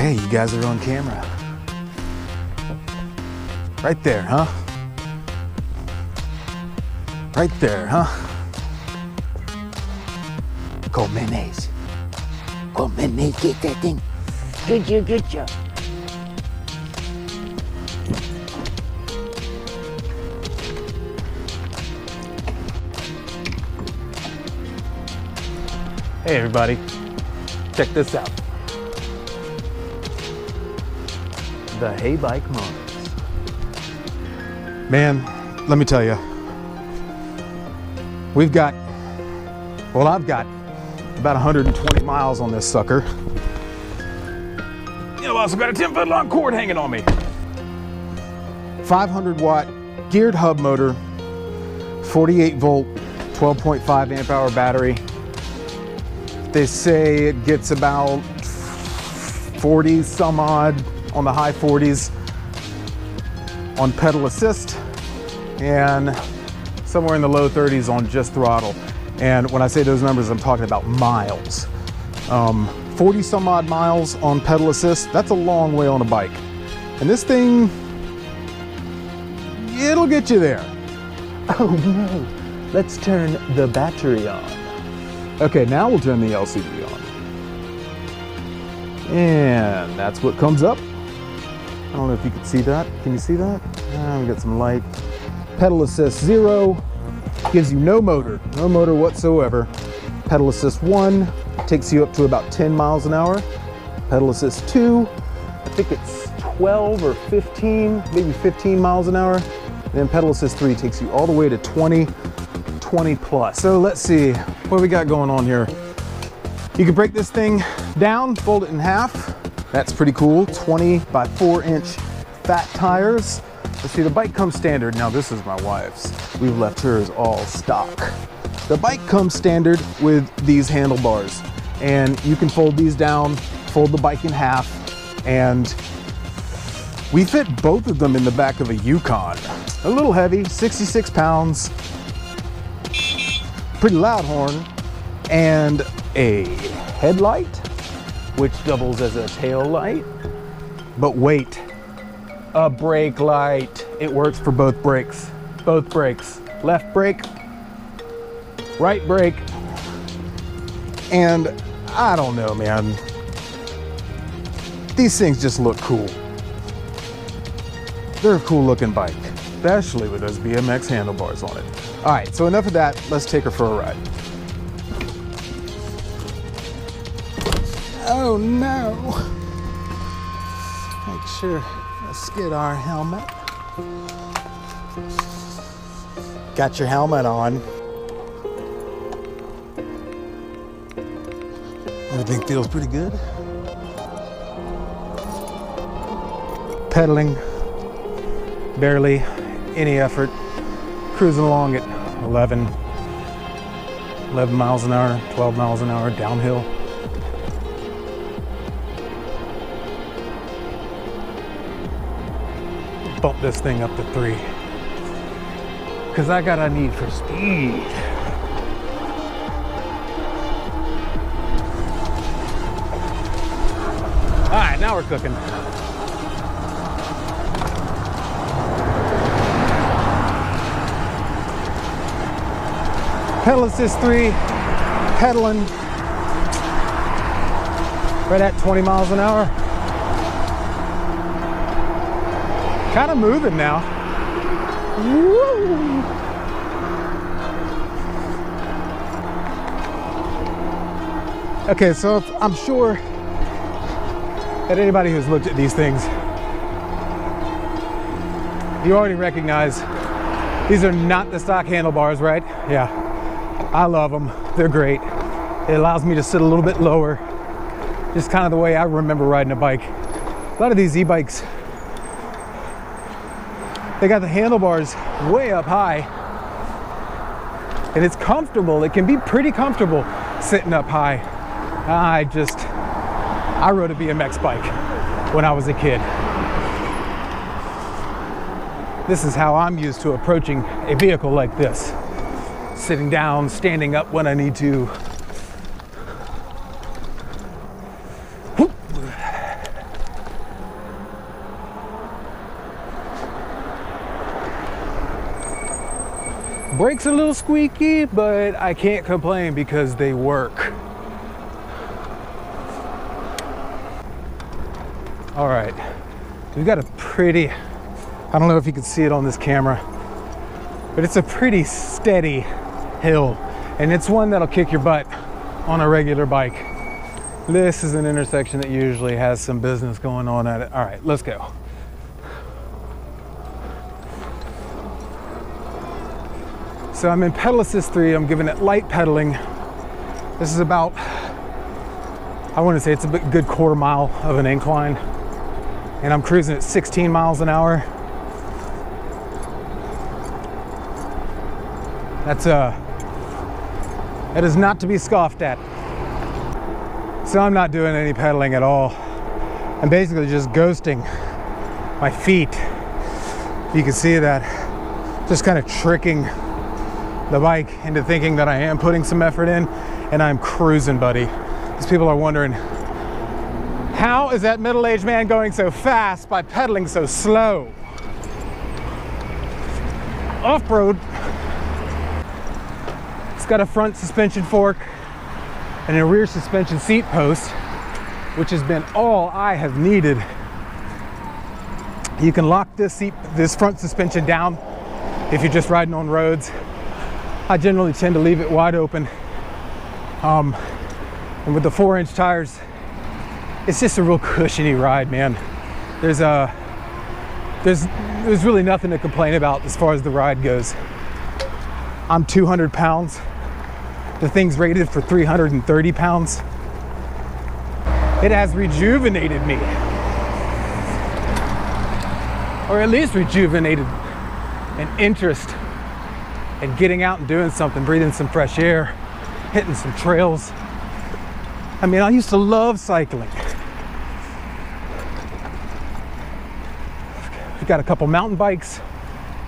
Hey, you guys are on camera. Right there, huh? Right there, huh? Cold mayonnaise. Cold mayonnaise, get that thing. Good job, good job. Hey everybody, check this out. The Heybike Mars. Man, let me tell you, I've got about 120 miles on this sucker. I've also got a 10-foot long cord hanging on me. 500 watt geared hub motor, 48 volt, 12.5 amp hour battery. They say it gets about 40 some odd on the high 40s on pedal assist and somewhere in the low 30s on just throttle. And when I say those numbers, I'm talking about miles. 40 some odd miles on pedal assist, that's a long way on a bike. And this thing, it'll get you there. Oh no, let's turn the battery on. Okay, now we'll turn the LCD on. And that's what comes up. I don't know if you can see that. Can you see that? We got some light. Pedal assist 0 gives you no motor whatsoever. Pedal assist 1 takes you up to about 10 miles an hour. Pedal assist 2, I think it's 12 or 15, maybe 15 miles an hour. And then pedal assist 3 takes you all the way to 20 plus. So let's see what we got going on here. You can break this thing down, fold it in half. That's pretty cool. 20 by 4 inch fat tires. Let's see, the bike comes standard. Now this is my wife's. We've left hers all stock. The bike comes standard with these handlebars, and you can fold these down, fold the bike in half, and we fit both of them in the back of a Yukon. A little heavy, 66 pounds, pretty loud horn, and a headlight, which doubles as a tail light. But wait, a brake light. It works for both brakes. Both brakes. Left brake, right brake. And I don't know, man. These things just look cool. They're a cool looking bike, especially with those BMX handlebars on it. All right, so enough of that. Let's take her for a ride. Oh no. Make sure let's get our helmet. Got your helmet on. Everything feels pretty good. Pedaling, barely any effort. Cruising along at 11 miles an hour, 12 miles an hour downhill. Bump this thing up to 3 because I got a need for speed. All right, now we're cooking. Pedal assist 3, pedaling right at 20 miles an hour. Kind of moving now. Woo! Okay, so I'm sure that anybody who's looked at these things, you already recognize these are not the stock handlebars, right? Yeah, I love them. They're great. It allows me to sit a little bit lower. Just kind of the way I remember riding a bike. A lot of these e-bikes, they got the handlebars way up high, and it's comfortable. It can be pretty comfortable sitting up high. I rode a BMX bike when I was a kid. This is how I'm used to approaching a vehicle like this. Sitting down, standing up when I need to. Whoop. Brakes are a little squeaky, but I can't complain because they work. All right, we've got a pretty, I don't know if you can see it on this camera, but it's a pretty steady hill, and it's one that'll kick your butt on a regular bike. This is an intersection that usually has some business going on at it. All right, let's go. So I'm in pedal assist 3, I'm giving it light pedaling. This is about, I want to say it's a good quarter mile of an incline, and I'm cruising at 16 miles an hour. That is not to be scoffed at. So I'm not doing any pedaling at all. I'm basically just ghosting my feet. You can see that, just kind of tricking the bike into thinking that I am putting some effort in, and I'm cruising, buddy. Because people are wondering, how is that middle-aged man going so fast by pedaling so slow? Off-road. It's got a front suspension fork and a rear suspension seat post, which has been all I have needed. You can lock this front suspension down if you're just riding on roads. I generally tend to leave it wide open. And with the 4-inch tires, it's just a real cushiony ride, man. There's really nothing to complain about as far as the ride goes. I'm 200 pounds. The thing's rated for 330 pounds. It has rejuvenated me. Or at least rejuvenated an interest in getting out and doing something, breathing some fresh air, hitting some trails. I mean, I used to love cycling. I've got a couple mountain bikes.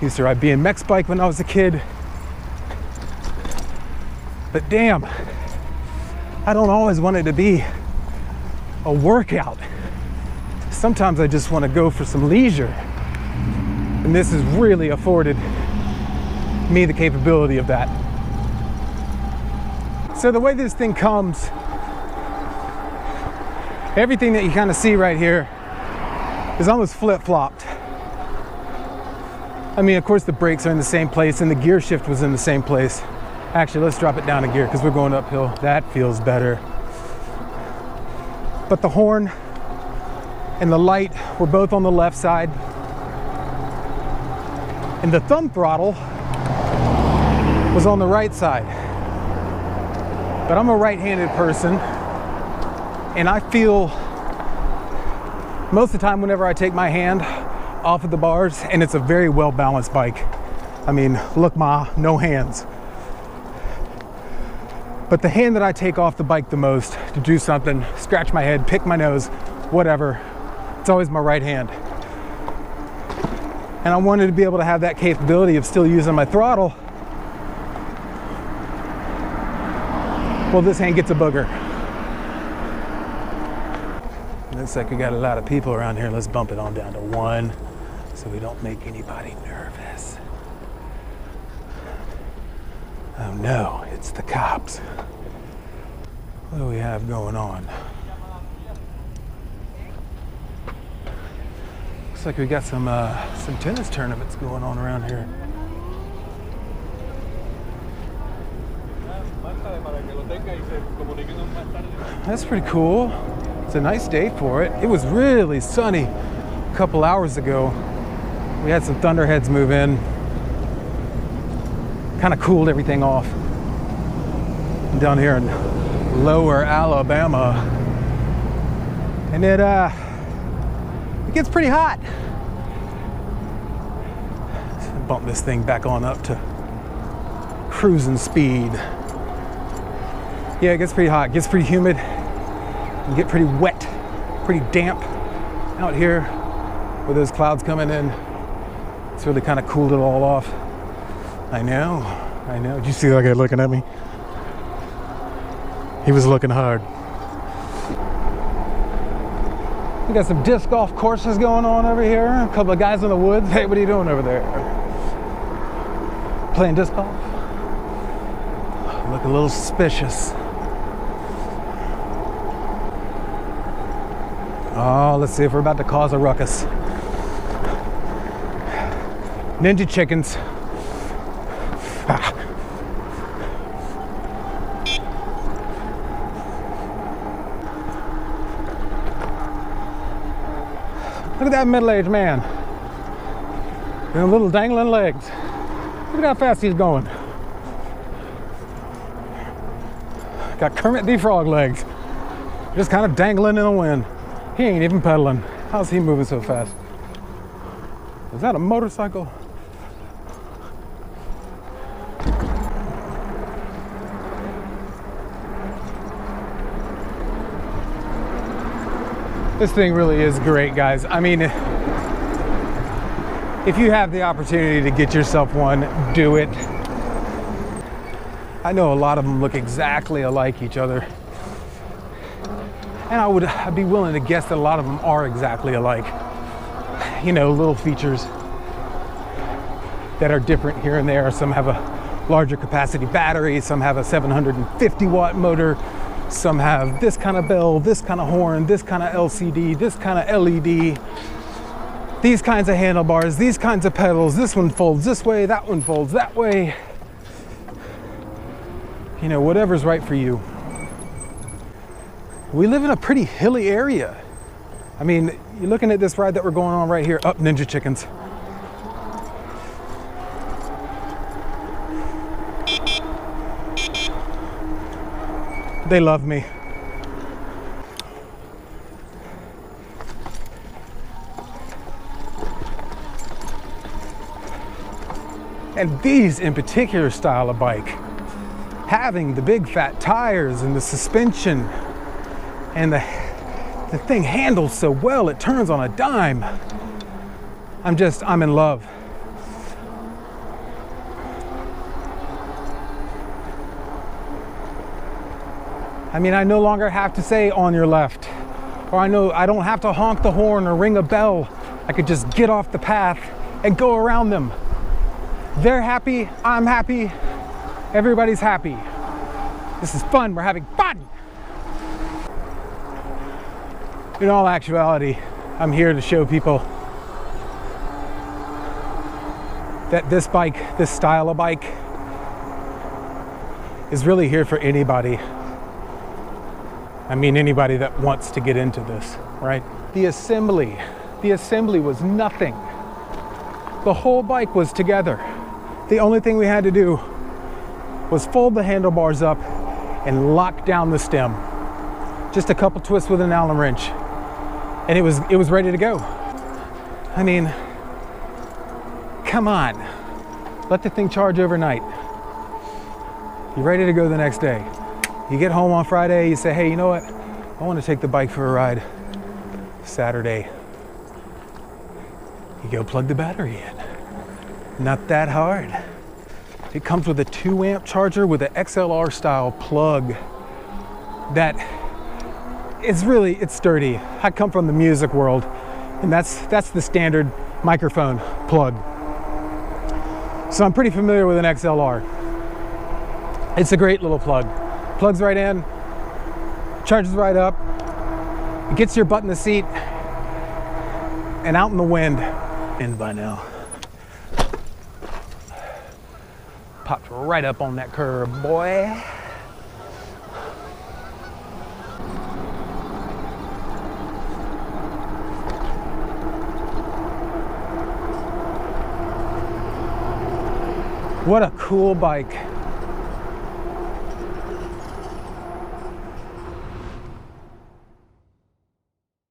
Used to ride BMX bike when I was a kid. But damn, I don't always want it to be a workout. Sometimes I just want to go for some leisure. And this has really afforded me the capability of that. So the way this thing comes, everything that you kind of see right here is almost flip-flopped. I mean, of course the brakes are in the same place and the gear shift was in the same place. Actually, let's drop it down a gear because we're going uphill. That feels better. But the horn and the light were both on the left side. And the thumb throttle was on the right side. But I'm a right-handed person, and I feel most of the time whenever I take my hand off of the bars, and it's a very well-balanced bike. I mean, look, ma, no hands. But the hand that I take off the bike the most to do something, scratch my head, pick my nose, whatever, it's always my right hand. And I wanted to be able to have that capability of still using my throttle. Well, this hand gets a booger. Looks like we got a lot of people around here. Let's bump it on down to 1 so we don't make anybody nervous. Oh no, it's the cops. What do we have going on? Looks like we got some tennis tournaments going on around here. That's pretty cool. It's a nice day for it. It was really sunny a couple hours ago. We had some thunderheads move in. Kind of cooled everything off. I'm down here in lower Alabama. And it gets pretty hot. Let's bump this thing back on up to cruising speed. Yeah, it gets pretty hot. It gets pretty humid. You get pretty wet, pretty damp out here with those clouds coming in. It's really kind of cooled it all off. I know. Did you see that guy looking at me? He was looking hard. We got some disc golf courses going on over here. A couple of guys in the woods. Hey, what are you doing over there? Playing disc golf? Look a little suspicious. Oh, let's see if we're about to cause a ruckus. Ninja chickens. Ah. Look at that middle-aged man. And little dangling legs. Look at how fast he's going. Got Kermit the Frog legs. Just kind of dangling in the wind. He ain't even pedaling. How's he moving so fast? Is that a motorcycle? This thing really is great, guys. I mean, if you have the opportunity to get yourself one, do it. I know a lot of them look exactly alike each other. And I'd be willing to guess that a lot of them are exactly alike. You know, little features that are different here and there. Some have a larger capacity battery, some have a 750 watt motor, some have this kind of bell, this kind of horn, this kind of LCD, this kind of LED, these kinds of handlebars, these kinds of pedals. This one folds this way, that one folds that way. You know, whatever's right for you. We live in a pretty hilly area. I mean, you're looking at this ride that we're going on right here, up Ninja Chickens. They love me. And these in particular style of bike, having the big fat tires and the suspension and the thing handles so well, it turns on a dime. I'm in love. I mean, I no longer have to say on your left, or I don't have to honk the horn or ring a bell. I could just get off the path and go around them. They're happy, I'm happy, everybody's happy. This is fun, we're having fun. In all actuality, I'm here to show people that this bike, this style of bike, is really here for anybody. I mean, anybody that wants to get into this, right? The assembly was nothing. The whole bike was together. The only thing we had to do was fold the handlebars up and lock down the stem. Just a couple twists with an Allen wrench, and it was ready to go. I mean, come on. Let the thing charge overnight. You're ready to go the next day. You get home on Friday, you say, hey, you know what? I want to take the bike for a ride Saturday. You go plug the battery in. Not that hard. It comes with a 2 amp charger with an XLR style plug that is really, it's sturdy. I come from the music world, and that's the standard microphone plug. So I'm pretty familiar with an XLR. It's a great little plug. Plugs right in, charges right up, it gets your butt in the seat and out in the wind. And by now, popped right up on that curb, boy. What a cool bike.